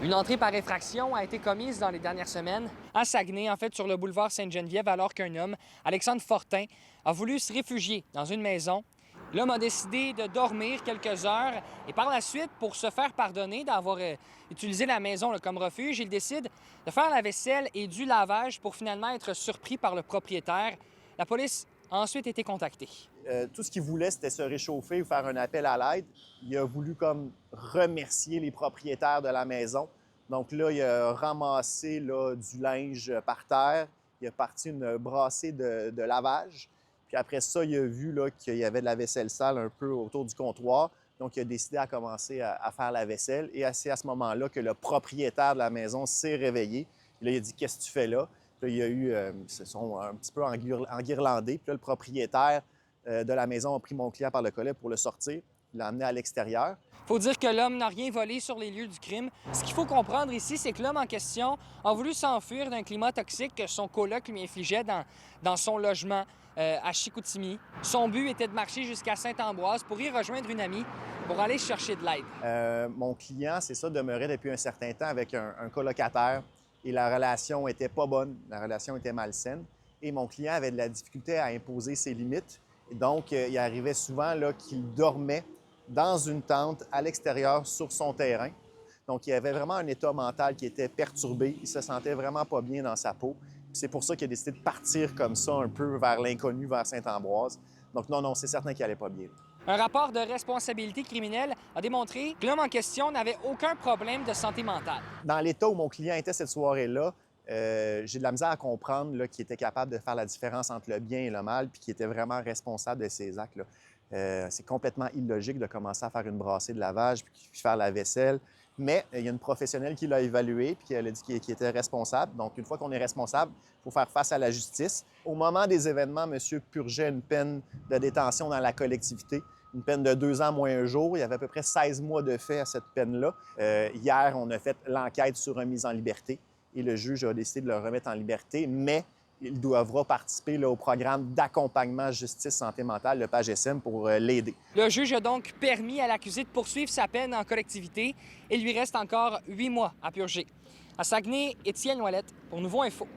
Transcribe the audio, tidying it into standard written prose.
Une entrée par effraction a été commise dans les dernières semaines à Saguenay, en fait sur le boulevard Sainte-Geneviève, alors qu'un homme, Alexandre Fortin, a voulu se réfugier dans une maison. L'homme a décidé de dormir quelques heures et par la suite, pour se faire pardonner d'avoir utilisé la maison comme refuge, il décide de faire la vaisselle et du lavage pour finalement être surpris par le propriétaire. La police a ensuite été contactée. Tout ce qu'il voulait, c'était se réchauffer ou faire un appel à l'aide. Il a voulu comme remercier les propriétaires de la maison. Donc là, il a ramassé là, du linge par terre. Il a parti une brassée de lavage. Puis après ça, il a vu là, qu'il y avait de la vaisselle sale un peu autour du comptoir. Donc, il a décidé à commencer à faire la vaisselle. Et c'est à ce moment-là que le propriétaire de la maison s'est réveillé. Puis là, il a dit « Qu'est-ce que tu fais là? » Puis là, il y a eu, ils se sont un petit peu enguirlandés. Puis là, le propriétaire de la maison a pris mon client par le collet pour le sortir. Il l'a amené à l'extérieur. Il faut dire que l'homme n'a rien volé sur les lieux du crime. Ce qu'il faut comprendre ici, c'est que l'homme en question a voulu s'enfuir d'un climat toxique que son coloc lui infligeait dans son logement à Chicoutimi. Son but était de marcher jusqu'à Saint-Ambroise pour y rejoindre une amie pour aller chercher de l'aide. Mon client, c'est ça, demeurait depuis un certain temps avec un colocataire et la relation était pas bonne, la relation était malsaine et mon client avait de la difficulté à imposer ses limites. Et donc, il arrivait souvent là, qu'il dormait dans une tente à l'extérieur sur son terrain. Donc, il avait vraiment un état mental qui était perturbé. Il se sentait vraiment pas bien dans sa peau. C'est pour ça qu'il a décidé de partir comme ça, un peu vers l'inconnu, vers Saint-Ambroise. Donc, non, c'est certain qu'il allait pas bien. Un rapport de responsabilité criminelle a démontré que l'homme en question n'avait aucun problème de santé mentale. Dans l'état où mon client était cette soirée-là, j'ai de la misère à comprendre là, qu'il était capable de faire la différence entre le bien et le mal, puis qu'il était vraiment responsable de ses actes. C'est complètement illogique de commencer à faire une brassée de lavage puis faire la vaisselle. Mais il y a une professionnelle qui l'a évalué puis elle a dit qu'il était responsable. Donc, une fois qu'on est responsable, il faut faire face à la justice. Au moment des événements, monsieur purgeait une peine de détention dans la collectivité, une peine de 2 ans moins un jour. Il y avait à peu près 16 mois de fait à cette peine-là. Hier, on a fait l'enquête sur remise en liberté et le juge a décidé de le remettre en liberté, mais il devra participer là, au programme d'accompagnement justice-santé mentale, le PAGSM, pour l'aider. Le juge a donc permis à l'accusé de poursuivre sa peine en collectivité. Il lui reste encore 8 mois à purger. À Saguenay, Étienne Ouellette pour Nouveau Info.